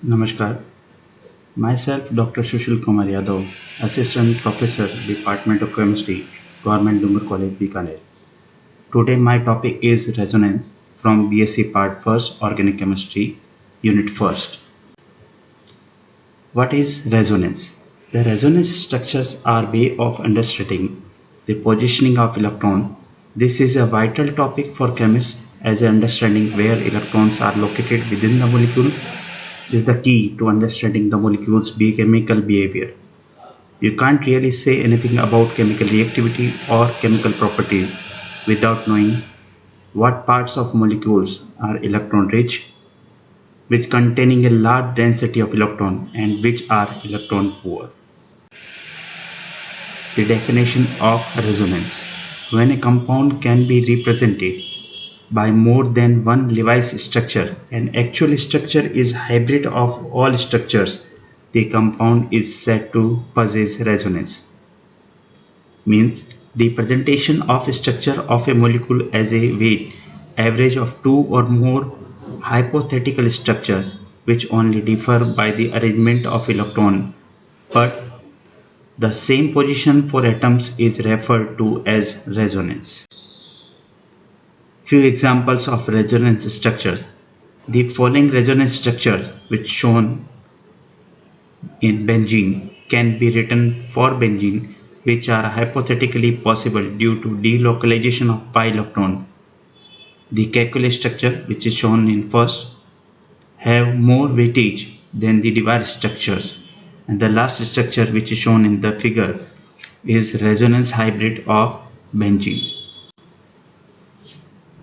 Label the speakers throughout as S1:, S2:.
S1: Namaskar. Myself, Dr. Sushil Kumar Yadav, Assistant Professor, Department of Chemistry, Government Dungar College, Bikaner. Today, my topic is resonance from BSc Part 1st, Organic Chemistry, Unit 1st. What is resonance? The resonance structures are way of understanding the positioning of electron. This is a vital topic for chemists as understanding where electrons are located within the molecule is the key to understanding the molecule's chemical behavior. You can't really say anything about chemical reactivity or chemical properties without knowing what parts of molecules are electron rich, which containing a large density of electron and which are electron poor. The definition of resonance. When a compound can be represented by more than one Lewis structure, an actual structure is hybrid of all structures, the compound is said to possess resonance. Means the presentation of structure of a molecule as a weight average of two or more hypothetical structures which only differ by the arrangement of electron, but the same position for atoms is referred to as resonance. Few examples of resonance structures. The following resonance structures, which shown in benzene, can be written for benzene, which are hypothetically possible due to delocalization of pi electron. The Kekulé structure, which is shown in first, have more weightage than the Debye structures, and the last structure, which is shown in the figure, is resonance hybrid of benzene.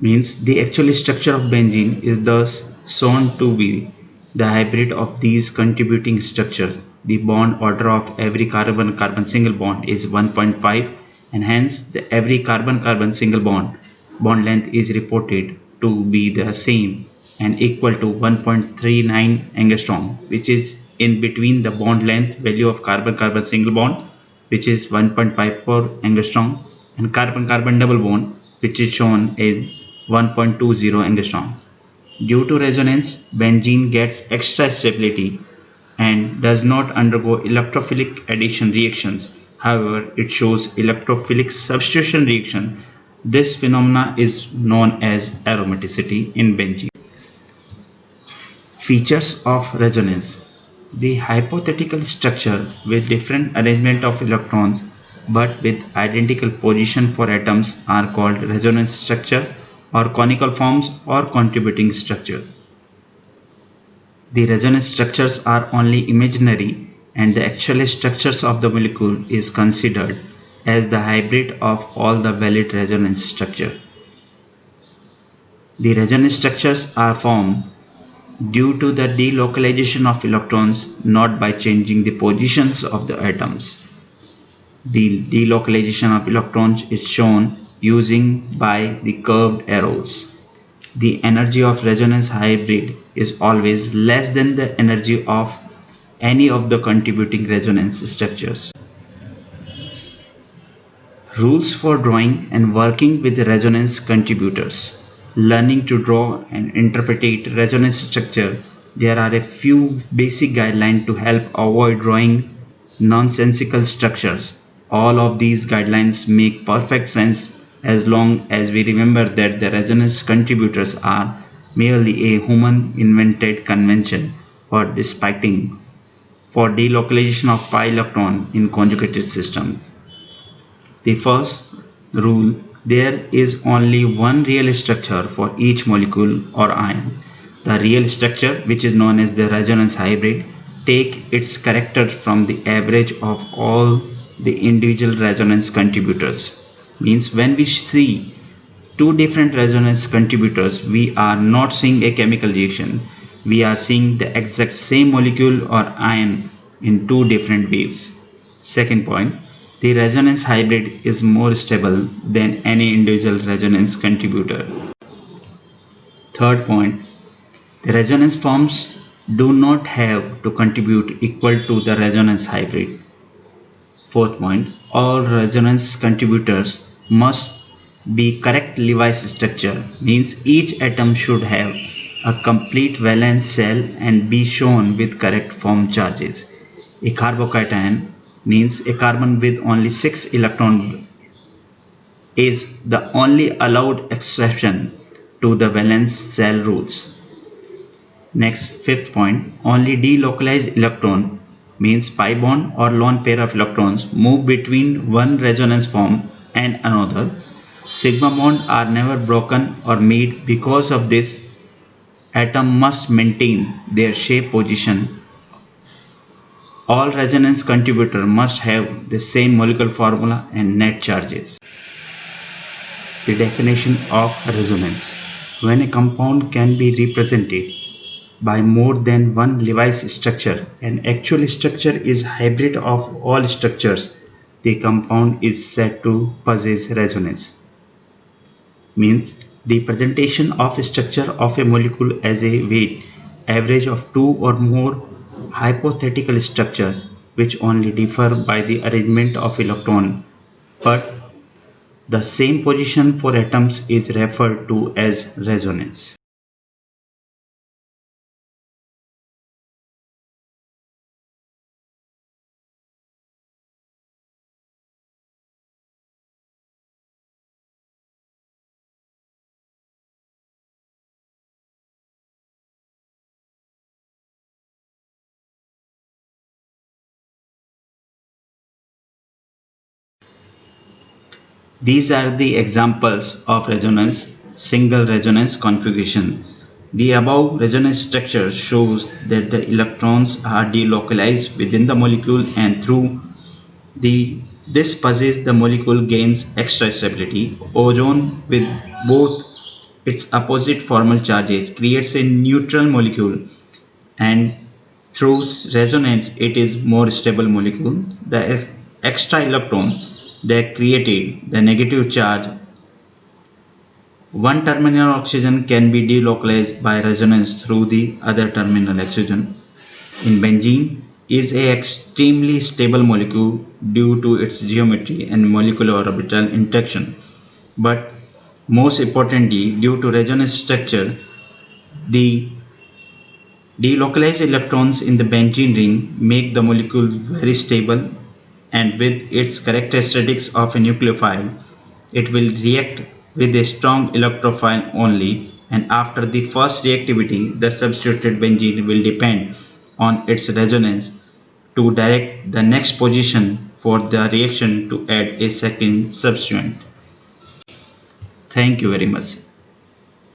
S1: Means the actual structure of benzene is thus shown to be the hybrid of these contributing structures. The bond order of every carbon-carbon single bond is 1.5, and hence every carbon-carbon single bond length is reported to be the same and equal to 1.39 angstrom, which is in between the bond length value of carbon-carbon single bond, which is 1.54 angstrom, and carbon-carbon double bond, which is shown as 1.20 angstrom. Due to resonance, benzene gets extra stability and does not undergo electrophilic addition reactions. However, it shows electrophilic substitution reaction. This phenomena is known as aromaticity in benzene. Features of resonance. The hypothetical structure with different arrangement of electrons but with identical position for atoms are called resonance structure or conical forms or contributing structure. The resonance structures are only imaginary and the actual structures of the molecule is considered as the hybrid of all the valid resonance structure. The resonance structures are formed due to the delocalization of electrons, not by changing the positions of the atoms. The delocalization of electrons is shown using by the curved arrows. The energy of resonance hybrid is always less than the energy of any of the contributing resonance structures. Rules for drawing and working with resonance contributors. Learning to draw and interpret resonance structure, there are a few basic guidelines to help avoid drawing nonsensical structures. All of these guidelines make perfect sense as long as we remember that the resonance contributors are merely a human invented convention for delocalization of pi electron in conjugated system. The first rule, there is only one real structure for each molecule or ion. The real structure, which is known as the resonance hybrid, take its character from the average of all the individual resonance contributors. Means when we see two different resonance contributors, we are not seeing a chemical reaction. We are seeing the exact same molecule or ion in two different waves. Second point, the resonance hybrid is more stable than any individual resonance contributor. Third point, the resonance forms do not have to contribute equal to the resonance hybrid. Fourth point, all resonance contributors must be correct Lewis structure, means each atom should have a complete valence shell and be shown with correct form charges. A carbocation means a carbon with only 6 electrons is the only allowed exception to the valence shell rules. Next, fifth point, only delocalized electron means pi bond or lone pair of electrons move between one resonance form and another. Sigma bonds are never broken or made. Because of this, atom must maintain their shape position. All resonance contributors must have the same molecular formula and net charges. The definition of resonance. When a compound can be represented by more than one Lewis structure, an actual structure is hybrid of all structures, the compound is said to possess resonance. Means the presentation of structure of a molecule as a weight average of two or more hypothetical structures which only differ by the arrangement of electron, but the same position for atoms is referred to as resonance. These are the examples of resonance, single resonance configuration. The above resonance structure shows that the electrons are delocalized within the molecule and through this possess the molecule gains extra stability. Ozone with both its opposite formal charges creates a neutral molecule and through resonance it is more stable molecule. The extra electron that created the negative charge one terminal oxygen can be delocalized by resonance through the other terminal oxygen. In benzene is a extremely stable molecule due to its geometry and molecular orbital interaction. But most importantly, due to resonance structure, the delocalized electrons in the benzene ring make the molecule very stable, and with its characteristics of a nucleophile, it will react with a strong electrophile only, and after the first reactivity, the substituted benzene will depend on its resonance to direct the next position for the reaction to add a second substituent. Thank you very much.